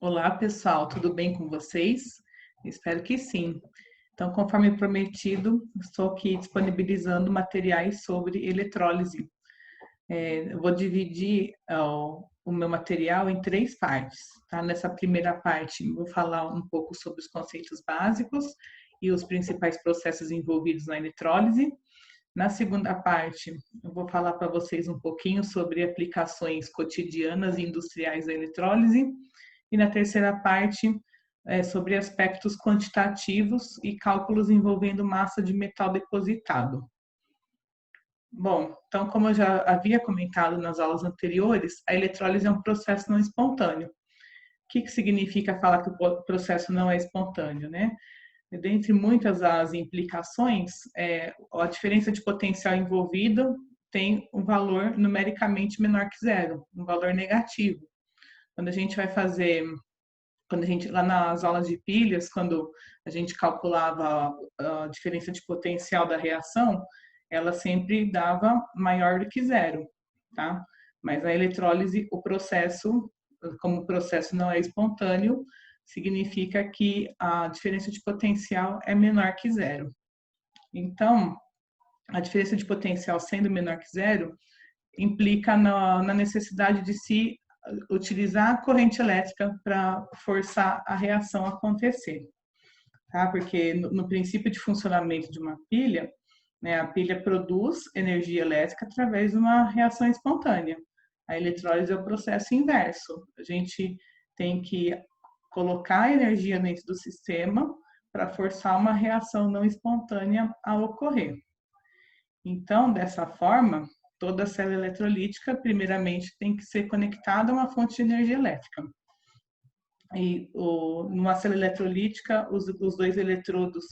Olá, pessoal, tudo bem com vocês? Espero que sim. Então, conforme prometido, estou aqui disponibilizando materiais sobre eletrólise. Eu vou dividir o meu material em três partes, tá? Nessa primeira parte, vou falar um pouco sobre os conceitos básicos e os principais processos envolvidos na eletrólise. Na segunda parte, eu vou falar para vocês um pouquinho sobre aplicações cotidianas e industriais da eletrólise. E na terceira parte, sobre aspectos quantitativos e cálculos envolvendo massa de metal depositado. Bom, então, como eu já havia comentado nas aulas anteriores, a eletrólise é um processo não espontâneo. O que significa falar que o processo não é espontâneo, né? Dentre muitas as implicações, a diferença de potencial envolvido tem um valor numericamente menor que zero, um valor negativo. Quando a gente vai fazer, lá nas aulas de pilhas, quando a gente calculava a diferença de potencial da reação, ela sempre dava maior do que zero, tá? Mas na eletrólise, o processo, como o processo não é espontâneo, significa que a diferença de potencial é menor que zero. Então, a diferença de potencial sendo menor que zero implica na necessidade de se utilizar a corrente elétrica para forçar a reação a acontecer, tá? Porque no princípio de funcionamento de uma pilha, né, a pilha produz energia elétrica através de uma reação espontânea. A eletrólise é o processo inverso. A gente tem que colocar energia dentro do sistema para forçar uma reação não espontânea a ocorrer. Então, dessa forma, toda célula eletrolítica, primeiramente, tem que ser conectada a uma fonte de energia elétrica. E numa célula eletrolítica, os dois eletrodos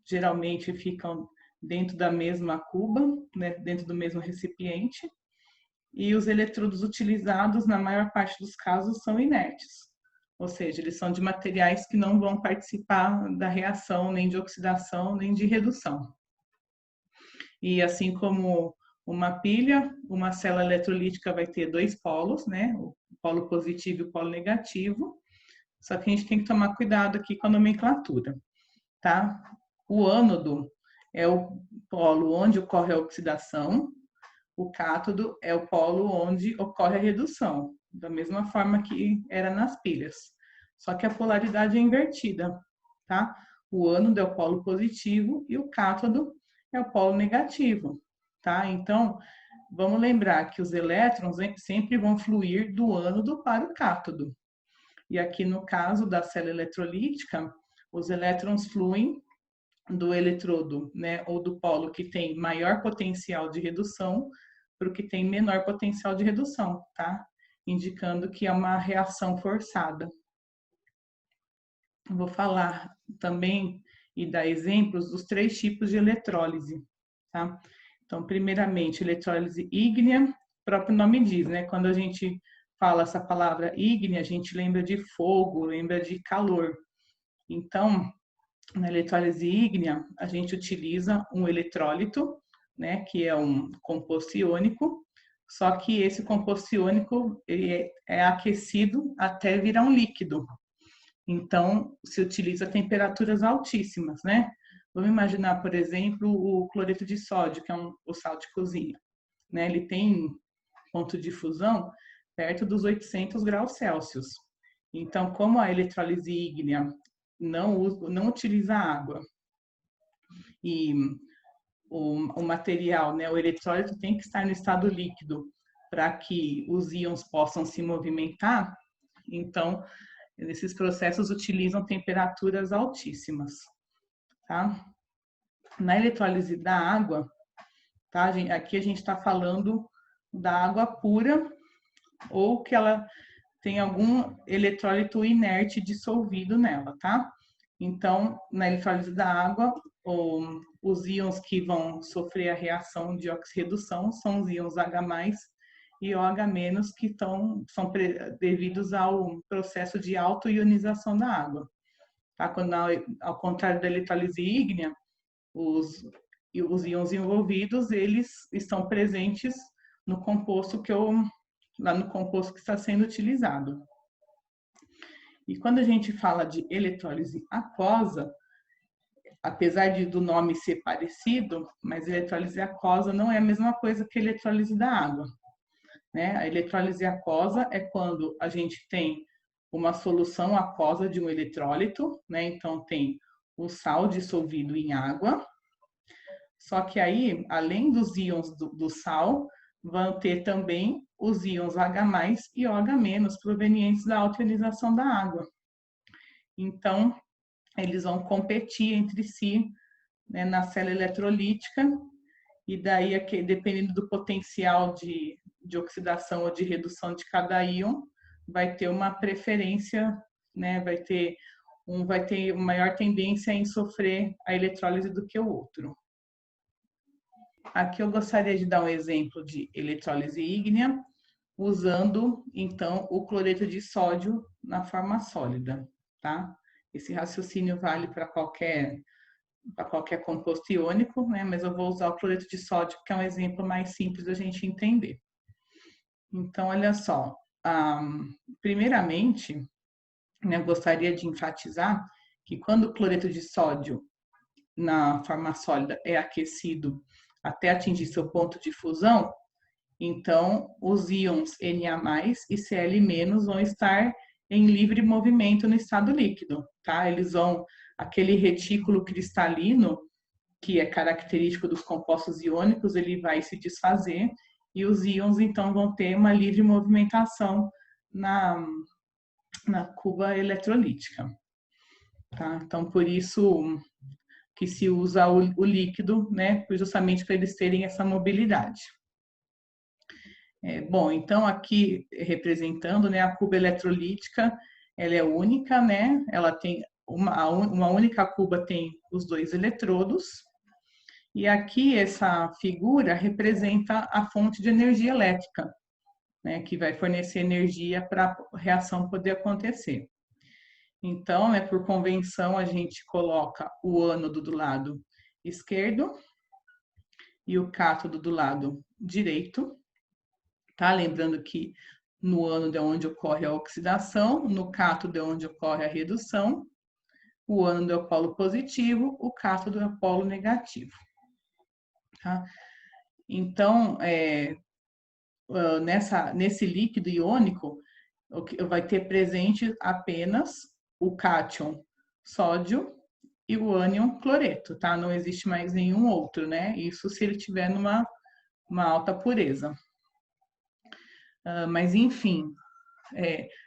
geralmente ficam dentro da mesma cuba, né, dentro do mesmo recipiente, e os eletrodos utilizados, na maior parte dos casos, são inertes. Ou seja, eles são de materiais que não vão participar da reação, nem de oxidação, nem de redução. E assim como uma pilha, uma célula eletrolítica vai ter dois polos, né? O polo positivo e o polo negativo. Só que a gente tem que tomar cuidado aqui com a nomenclatura, tá? O ânodo é o polo onde ocorre a oxidação, o cátodo é o polo onde ocorre a redução, da mesma forma que era nas pilhas. Só que a polaridade é invertida, tá? O ânodo é o polo positivo e o cátodo é o polo negativo, tá? Então, vamos lembrar que os elétrons sempre vão fluir do ânodo para o cátodo. E aqui no caso da célula eletrolítica, os elétrons fluem do eletrodo, né, ou do polo que tem maior potencial de redução para o que tem menor potencial de redução, tá? Indicando que é uma reação forçada. Vou falar também e dar exemplos dos três tipos de eletrólise, tá? Então, primeiramente, eletrólise ígnea, o próprio nome diz, né? Quando a gente fala essa palavra ígnea, a gente lembra de fogo, lembra de calor. Então, na eletrólise ígnea, a gente utiliza um eletrólito, né, que é um composto iônico, só que esse composto iônico ele é aquecido até virar um líquido. Então, se utiliza temperaturas altíssimas, né? Vamos imaginar, por exemplo, o cloreto de sódio, que é o sal de cozinha, né? Ele tem ponto de fusão perto dos 800 graus Celsius. Então, como a eletrólise ígnea não utiliza água e o material, né, o eletrólito tem que estar no estado líquido para que os íons possam se movimentar, então, esses processos utilizam temperaturas altíssimas, tá? Na eletrólise da água, tá? Aqui a gente está falando da água pura ou que ela tem algum eletrólito inerte dissolvido nela, tá? Então, na eletrólise da água, os íons que vão sofrer a reação de oxirredução são os íons H+, e OH- que são devidos ao processo de autoionização da água. Tá? Quando, ao contrário da eletrólise ígnea, os íons envolvidos, eles estão presentes no composto lá no composto que está sendo utilizado. E quando a gente fala de eletrólise aquosa, apesar do nome ser parecido, mas eletrólise aquosa não é a mesma coisa que eletrólise da água, né? A eletrólise aquosa é quando a gente tem uma solução aquosa de um eletrólito, né? Então tem o sal dissolvido em água, só que aí, além dos íons do sal, vão ter também os íons H+ e OH- provenientes da alta ionização da água. Então, eles vão competir entre si, né, na célula eletrolítica, e daí, aqui, dependendo do potencial de oxidação ou de redução de cada íon, vai ter uma preferência, né, vai ter maior tendência em sofrer a eletrólise do que o outro. Aqui eu gostaria de dar um exemplo de eletrólise ígnea, usando, então, o cloreto de sódio na forma sólida, tá? Esse raciocínio vale para qualquer composto iônico, né? Mas eu vou usar o cloreto de sódio, que é um exemplo mais simples da gente entender. Então, olha só, primeiramente, né, eu gostaria de enfatizar que quando o cloreto de sódio na forma sólida é aquecido até atingir seu ponto de fusão, então os íons Na+ e Cl- vão estar em livre movimento no estado líquido, tá? Eles vão, aquele retículo cristalino, que é característico dos compostos iônicos, ele vai se desfazer e os íons, então, vão ter uma livre movimentação na cuba eletrolítica, tá? Então, por isso que se usa o líquido, né, justamente para eles terem essa mobilidade. Bom, então aqui representando, né, a cuba eletrolítica, ela é única, né, ela tem uma única cuba tem os 2 eletrodos, e aqui essa figura representa a fonte de energia elétrica, né, que vai fornecer energia para a reação poder acontecer. Então, né, por convenção, a gente coloca o ânodo do lado esquerdo e o cátodo do lado direito, tá? Lembrando que no ânodo é onde ocorre a oxidação, no cátodo é onde ocorre a redução, o ânodo é o polo positivo, o cátodo é o polo negativo, tá? Então, nesse líquido iônico, vai ter presente apenas o cátion sódio e o ânion cloreto, tá? Não existe mais nenhum outro, né? Isso se ele tiver numa alta pureza. Mas, enfim,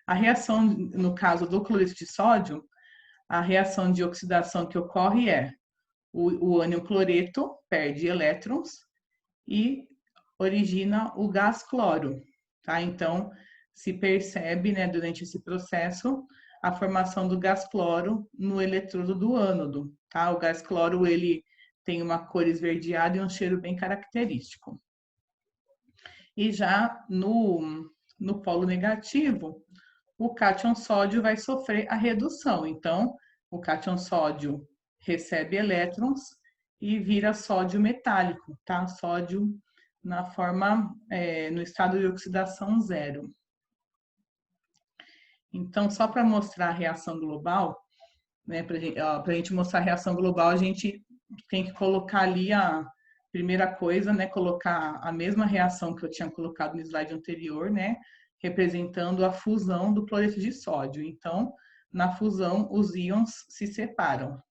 a reação, no caso do cloreto de sódio, a reação de oxidação que ocorre é o ânion cloreto perde elétrons e origina o gás cloro, tá? Então, se percebe, né, durante esse processo, a formação do gás cloro no eletrodo do ânodo, tá? O gás cloro, ele tem uma cor esverdeada e um cheiro bem característico. E já no polo negativo, o cátion sódio vai sofrer a redução. Então, o cátion sódio recebe elétrons e vira sódio metálico, tá? Sódio na forma, no estado de oxidação 0. Então, só para mostrar a reação global, né, para a gente mostrar a reação global, a gente tem que colocar ali a primeira coisa, né, colocar a mesma reação que eu tinha colocado no slide anterior, né, representando a fusão do cloreto de sódio. Então, na fusão, os íons se separam.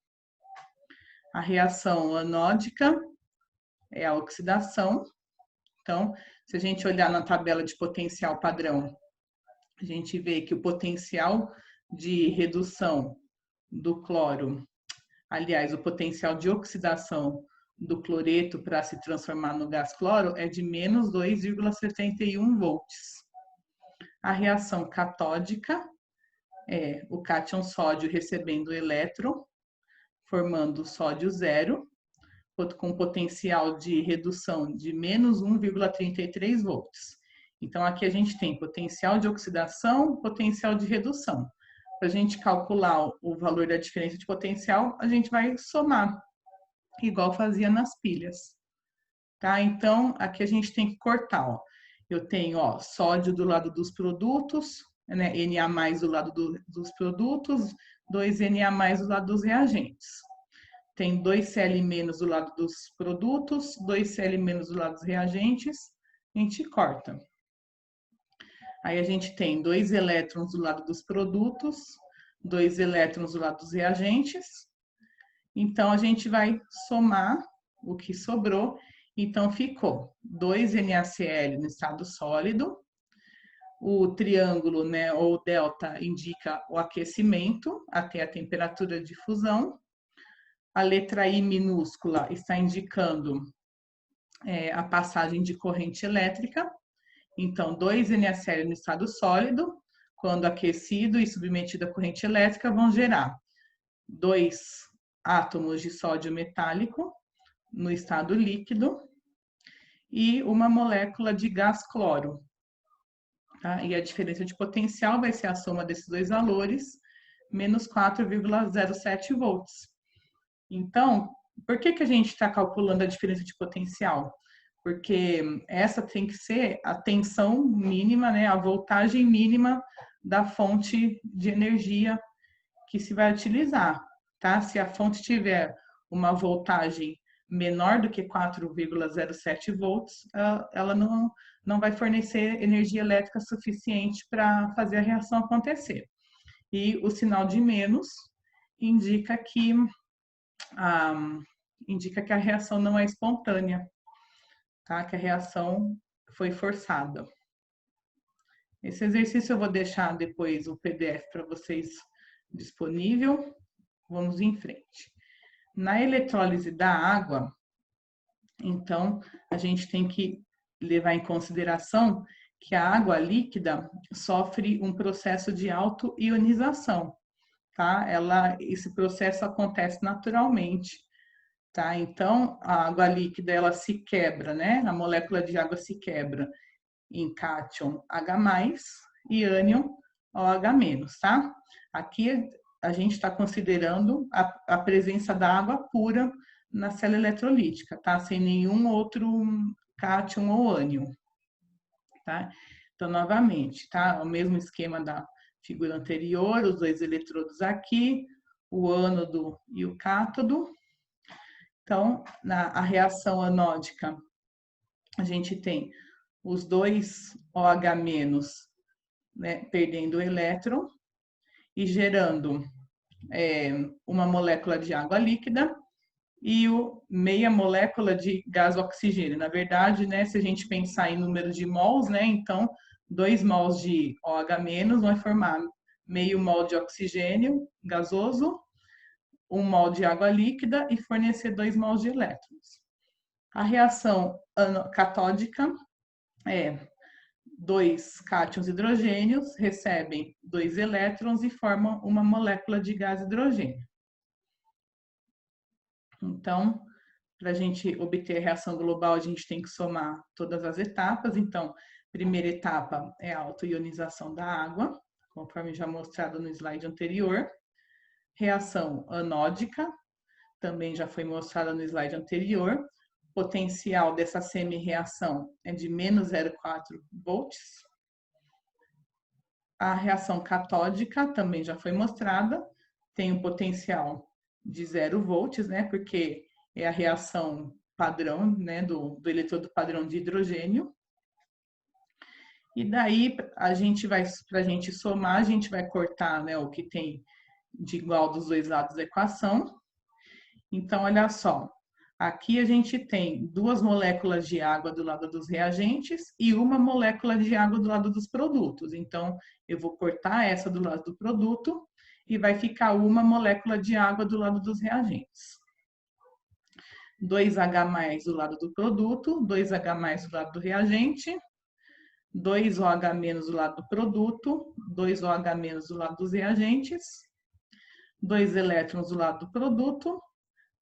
A reação anódica é a oxidação. Então, se a gente olhar na tabela de potencial padrão, a gente vê que o potencial de redução do cloro, aliás, o potencial de oxidação do cloreto para se transformar no gás cloro é de menos 2,71 volts. A reação catódica é o cátion sódio recebendo elétron, formando sódio 0, com potencial de redução de menos 1,33 volts. Então, aqui a gente tem potencial de oxidação, potencial de redução. Para a gente calcular o valor da diferença de potencial, a gente vai somar, igual fazia nas pilhas. Tá? Então, aqui a gente tem que cortar. Ó. Eu tenho sódio do lado dos produtos, né, Na+ do lado dos produtos, 2Na+ do lado dos reagentes. Tem 2Cl- do lado dos produtos, 2Cl- do lado dos reagentes, a gente corta. Aí a gente tem 2 elétrons do lado dos produtos, 2 elétrons do lado dos reagentes. Então, a gente vai somar o que sobrou. Então, ficou 2 NaCl no estado sólido. O triângulo, né, ou delta, indica o aquecimento até a temperatura de fusão. A letra I minúscula está indicando a passagem de corrente elétrica. Então, 2 NaCl no estado sólido, quando aquecido e submetido à corrente elétrica, vão gerar 2 átomos de sódio metálico no estado líquido e uma molécula de gás cloro. Tá? E a diferença de potencial vai ser a soma desses dois valores, menos 4,07 volts. Então, por que a gente está calculando a diferença de potencial? Porque essa tem que ser a tensão mínima, né, a voltagem mínima da fonte de energia que se vai utilizar, tá? Se a fonte tiver uma voltagem menor do que 4,07 volts, ela não vai fornecer energia elétrica suficiente para fazer a reação acontecer. E o sinal de menos indica que a reação não é espontânea, tá? Que a reação foi forçada. Esse exercício eu vou deixar depois o PDF para vocês disponível. Vamos em frente. Na eletrólise da água, então, a gente tem que levar em consideração que a água líquida sofre um processo de autoionização, tá? Esse processo acontece naturalmente, tá? Então, a água líquida, ela se quebra, né? A molécula de água se quebra em cátion H+, e ânion OH-, tá? Aqui a gente está considerando a presença da água pura na célula eletrolítica, tá? Sem nenhum outro cátion ou ânion, tá? Então, novamente, tá? O mesmo esquema da figura anterior, os dois eletrodos aqui, o ânodo e o cátodo. Então, a reação anódica, a gente tem os dois OH-, né, perdendo o elétron e gerando uma molécula de água líquida e meia molécula de gás oxigênio. Na verdade, né, se a gente pensar em número de mols, né, então 2 mols de OH- vai formar meio mol de oxigênio gasoso, 1 mol de água líquida e fornecer 2 mols de elétrons. A reação catódica é 2 cátions hidrogênios recebem 2 elétrons e formam uma molécula de gás hidrogênio. Então, para a gente obter a reação global, a gente tem que somar todas as etapas. Então, primeira etapa é a autoionização da água, conforme já mostrado no slide anterior. Reação anódica, também já foi mostrada no slide anterior. O potencial dessa semi-reação é de menos 0,4 volts. A reação catódica também já foi mostrada, tem um potencial de 0 volts, né, porque é a reação padrão, né, do eletrodo padrão de hidrogênio. E daí, para a gente somar, a gente vai cortar, né, o que tem de igual dos dois lados da equação. Então, olha só, aqui a gente tem 2 moléculas de água do lado dos reagentes e 1 molécula de água do lado dos produtos. Então, eu vou cortar essa do lado do produto e vai ficar 1 molécula de água do lado dos reagentes. 2H+ do lado do produto, 2H+ do lado do reagente, 2OH- do lado do produto, 2OH- do lado dos reagentes, 2 elétrons do lado do produto,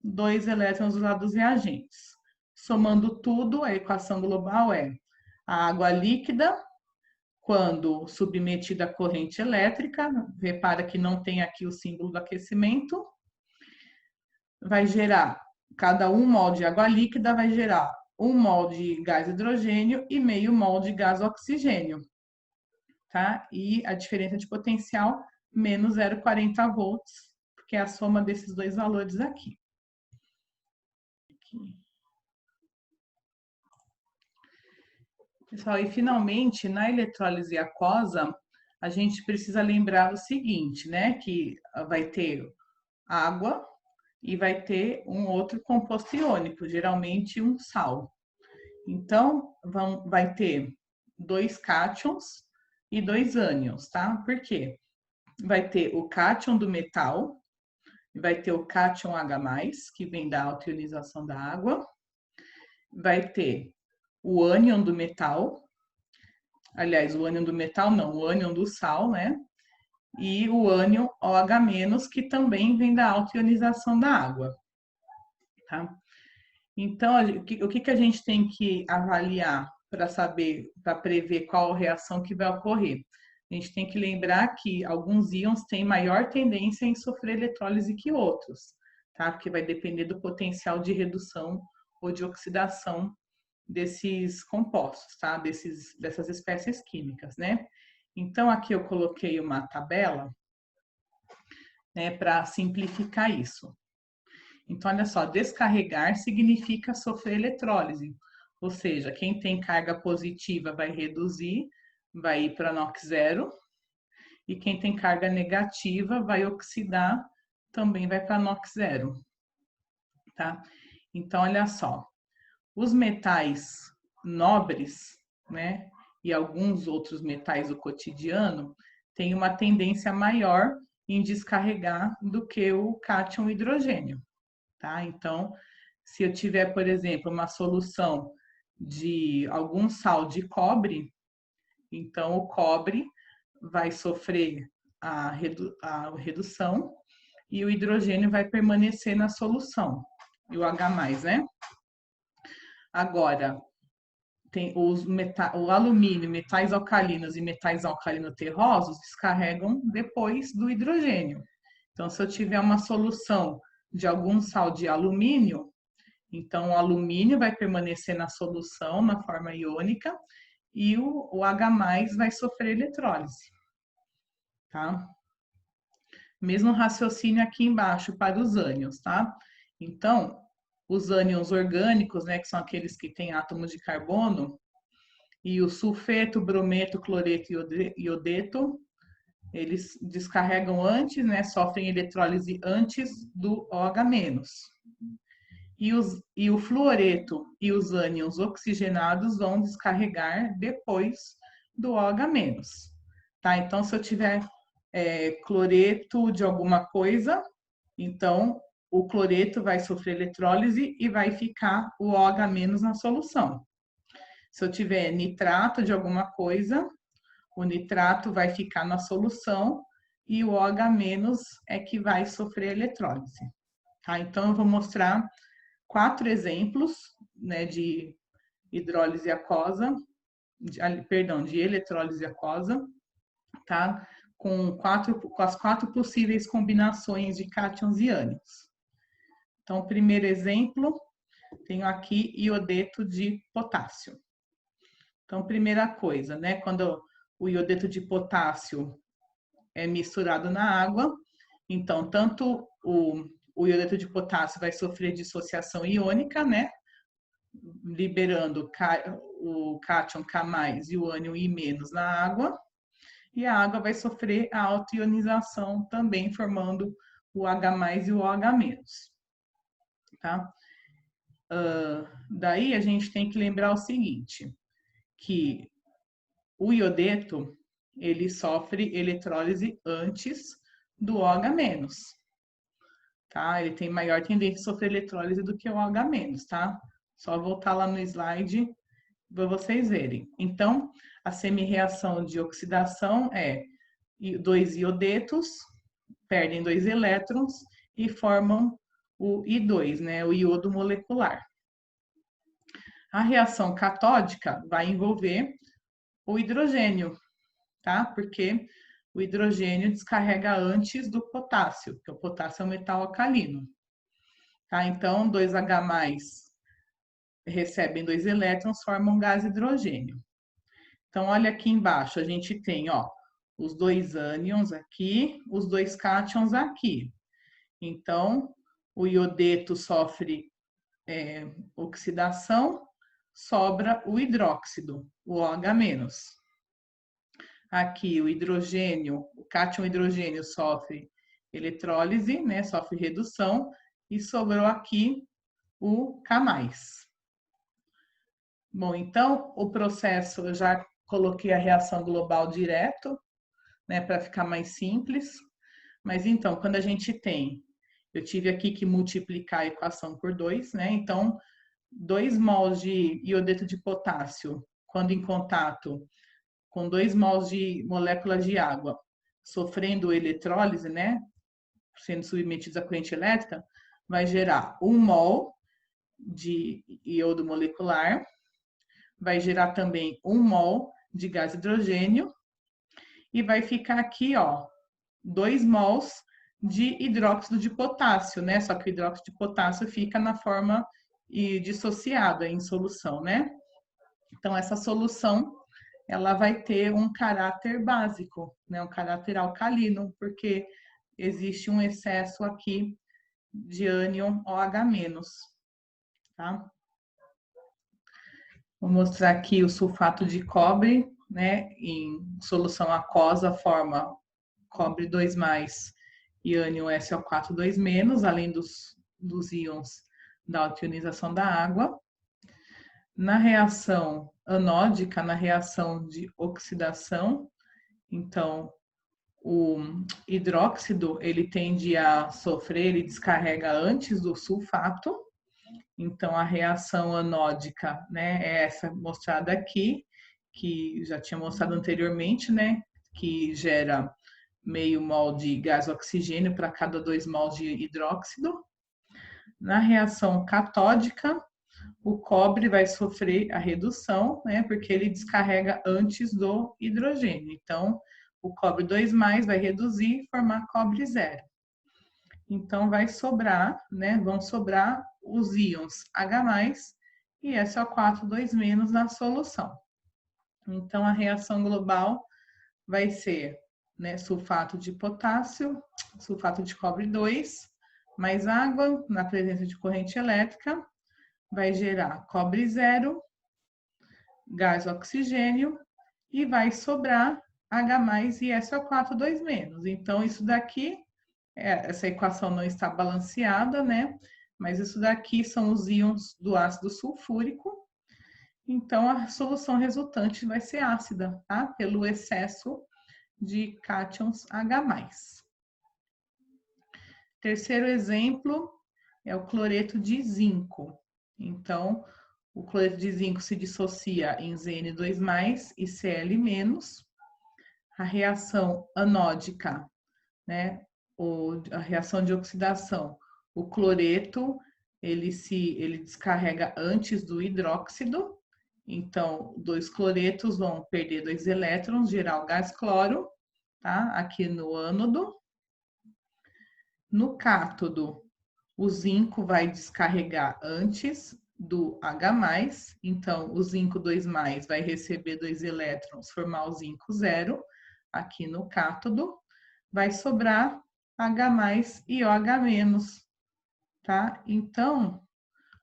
2 elétrons do lado dos reagentes. Somando tudo, a equação global é a água líquida, quando submetida à corrente elétrica, repara que não tem aqui o símbolo do aquecimento, vai gerar, cada 1 mol de água líquida vai gerar 1 mol de gás hidrogênio e meio mol de gás oxigênio. tá? E a diferença de potencial, menos 0,40 volts, porque é a soma desses dois valores aqui. Pessoal, e finalmente, na eletrólise aquosa, a gente precisa lembrar o seguinte, né? Que vai ter água e vai ter um outro composto iônico, geralmente um sal. Então, vai ter 2 cátions e 2 ânions, tá? Por quê? Vai ter o cátion do metal, vai ter o cátion H+, que vem da autoionização da água, vai ter o ânion do metal, aliás, o ânion do metal não, o ânion do sal, né? E o ânion OH-, que também vem da autoionização da água, tá? Então, o que a gente tem que avaliar para saber, para prever qual reação que vai ocorrer? A gente tem que lembrar que alguns íons têm maior tendência em sofrer eletrólise que outros, tá? Porque vai depender do potencial de redução ou de oxidação desses compostos, tá? Dessas espécies químicas, né? Então, aqui eu coloquei uma tabela, né, para simplificar isso. Então, olha só, descarregar significa sofrer eletrólise, ou seja, quem tem carga positiva vai reduzir, vai ir para NOx zero, e quem tem carga negativa vai oxidar, também vai para NOx zero, tá? Então, olha só, os metais nobres, né, e alguns outros metais do cotidiano têm uma tendência maior em descarregar do que o cátion hidrogênio, tá? Então, se eu tiver, por exemplo, uma solução de algum sal de cobre, então o cobre vai sofrer a redução e o hidrogênio vai permanecer na solução, e o H+, né? Agora, tem o alumínio, metais alcalinos e metais alcalino-terrosos descarregam depois do hidrogênio. Então, se eu tiver uma solução de algum sal de alumínio, então o alumínio vai permanecer na solução, na forma iônica, e o H+ vai sofrer eletrólise, tá? Mesmo raciocínio aqui embaixo para os ânions, tá? Então, os ânions orgânicos, né, que são aqueles que têm átomos de carbono, e o sulfeto, brometo, cloreto e iodeto, eles descarregam antes, né, sofrem eletrólise antes do OH-. E o fluoreto e os ânions oxigenados vão descarregar depois do OH-. Tá? Então, se eu tiver cloreto de alguma coisa, então o cloreto vai sofrer eletrólise e vai ficar o OH- na solução. Se eu tiver nitrato de alguma coisa, o nitrato vai ficar na solução e o OH- é que vai sofrer eletrólise. Tá? Então, eu vou mostrar 4 exemplos, né, de hidrólise aquosa, de eletrólise aquosa, tá? Com as 4 possíveis combinações de cátions e ânions. Então, primeiro exemplo, tenho aqui iodeto de potássio. Então, primeira coisa, né? Quando o iodeto de potássio é misturado na água, então, tanto o iodeto de potássio vai sofrer dissociação iônica, né? Liberando o cátion K+ e o ânion I- na água, e a água vai sofrer a autoionização também, formando o H+ e o OH-. Tá? Daí a gente tem que lembrar o seguinte, que o iodeto, ele sofre eletrólise antes do OH-, tá? Ele tem maior tendência a sofrer eletrólise do que o OH-, tá? Só voltar lá no slide para vocês verem. Então, a semi-reação de oxidação é 2 iodetos, perdem 2 elétrons e formam o I2, né? O iodo molecular. A reação catódica vai envolver o hidrogênio, tá? Porque o hidrogênio descarrega antes do potássio, porque o potássio é um metal alcalino. Tá? Então, 2H+ recebem 2 elétrons, formam gás hidrogênio. Então, olha aqui embaixo, a gente tem, ó, os dois ânions aqui, os dois cátions aqui. Então, o iodeto sofre oxidação, sobra o hidróxido, o OH-. Aqui o hidrogênio, o cátion hidrogênio sofre eletrólise, né, sofre redução, e sobrou aqui o K+. Bom, então o processo, eu já coloquei a reação global direto, né, para ficar mais simples. Mas então, quando a gente tem, eu tive aqui que multiplicar a equação por 2, né? Então, 2 mols de iodeto de potássio, quando em contato com 2 mols de molécula de água, sofrendo eletrólise, né? Sendo submetidos à corrente elétrica, vai gerar 1 mol de iodo molecular, vai gerar também 1 mol de gás hidrogênio, e vai ficar aqui, ó, 2 mols de hidróxido de potássio, né? Só que o hidróxido de potássio fica na forma dissociada em solução, né? Então, essa solução, ela vai ter um caráter básico, né? Um caráter alcalino, porque existe um excesso aqui de ânion OH-, tá? Vou mostrar aqui o sulfato de cobre, né? Em solução aquosa, forma cobre 2+, e ânion SO4 2-, além dos íons da altionização da água. Na reação anódica, na reação de oxidação, então, o hidróxido, ele tende a sofrer, ele descarrega antes do sulfato. Então, a reação anódica, né, é essa mostrada aqui, que já tinha mostrado anteriormente, né, que gera meio mol de gás oxigênio para cada 2 mols de hidróxido. Na reação catódica, o cobre vai sofrer a redução, né, porque ele descarrega antes do hidrogênio. Então, o cobre 2+ vai reduzir e formar cobre 0. Então, vai sobrar, né, vão sobrar os íons H+, e SO4 2- na solução. Então, a reação global vai ser, né, sulfato de potássio, sulfato de cobre 2, mais água na presença de corrente elétrica, vai gerar cobre 0, gás oxigênio, e vai sobrar H+ e SO4 2-. Então, isso daqui, essa equação não está balanceada, né? Mas isso daqui são os íons do ácido sulfúrico. Então, a solução resultante vai ser ácida, tá? Pelo excesso de cátions H+. Terceiro exemplo é o cloreto de zinco. Então, o cloreto de zinco se dissocia em Zn2+ e Cl-. A reação anódica, né, a reação de oxidação, o cloreto, ele descarrega antes do hidróxido. Então, 2 cloretos vão perder 2 elétrons, gerar o gás cloro, tá? Aqui no ânodo. No cátodo, o zinco vai descarregar antes do H+, então o zinco 2+ vai receber 2 elétrons, formar o zinco 0, aqui no cátodo, vai sobrar H+ e OH-, tá? Então,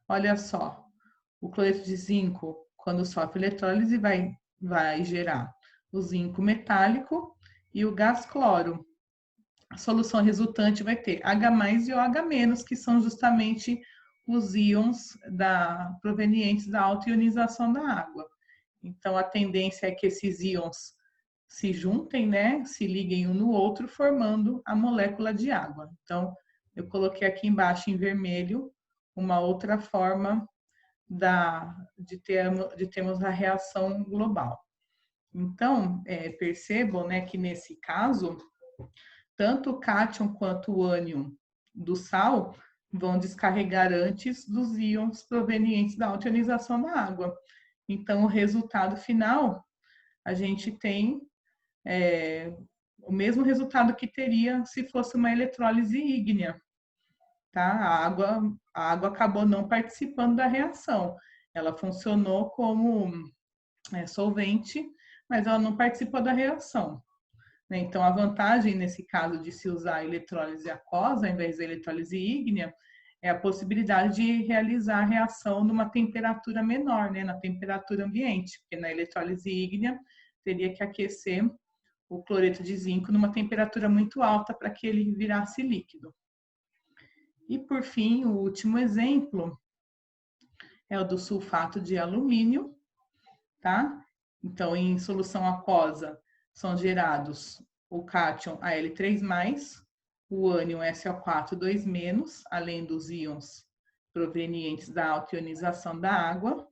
olha só, o cloreto de zinco, quando sofre eletrólise, vai gerar o zinco metálico e o gás cloro. A solução resultante vai ter H+ e OH-, que são justamente os íons provenientes da autoionização da água. Então, a tendência é que esses íons se juntem, né, se liguem um no outro, formando a molécula de água. Então, eu coloquei aqui embaixo em vermelho uma outra forma de termos a reação global. Então, percebam, né, que nesse caso, tanto o cátion quanto o ânion do sal vão descarregar antes dos íons provenientes da altionização da água. Então, o resultado final, a gente tem o mesmo resultado que teria se fosse uma eletrólise ígnea. Tá? A água acabou não participando da reação. Ela funcionou como solvente, mas ela não participou da reação. Então, a vantagem nesse caso de se usar a eletrólise aquosa, ao invés da eletrólise ígnea, é a possibilidade de realizar a reação numa temperatura menor, né, na temperatura ambiente, porque na eletrólise ígnea teria que aquecer o cloreto de zinco numa temperatura muito alta para que ele virasse líquido. E por fim, o último exemplo é o do sulfato de alumínio, tá? Então, em solução aquosa, são gerados o cátion Al3+, o ânion SO4 2-, além dos íons provenientes da alta ionização da água.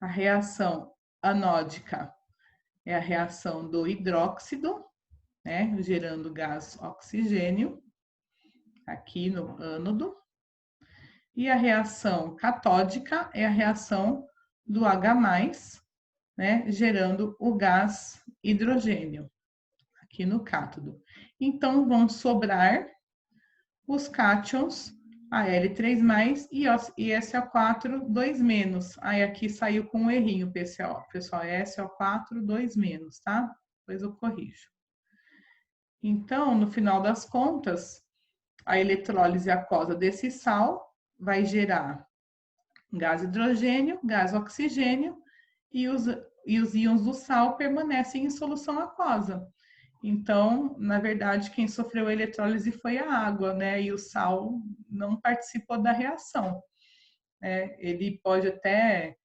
A reação anódica é a reação do hidróxido, né, gerando gás oxigênio, aqui no ânodo. E a reação catódica é a reação do H+, né, gerando o gás hidrogênio, aqui no cátodo. Então, vão sobrar os cátions Al3+ e SO4 2-. Aí aqui saiu com um errinho, pessoal, é SO4 2-, tá? Depois eu corrijo. Então, no final das contas, a eletrólise aquosa desse sal vai gerar gás hidrogênio, gás oxigênio, e os íons do sal permanecem em solução aquosa. Então, na verdade, quem sofreu a eletrólise foi a água, né? E o sal não participou da reação. Ele pode até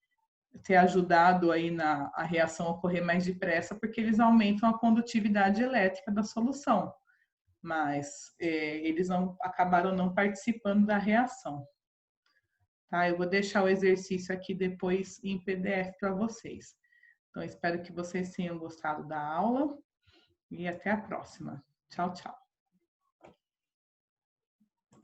ter ajudado aí a reação ocorrer mais depressa, porque eles aumentam a condutividade elétrica da solução. Mas eles acabaram não participando da reação. Tá? Eu vou deixar o exercício aqui depois em PDF para vocês. Então, espero que vocês tenham gostado da aula e até a próxima. Tchau, tchau.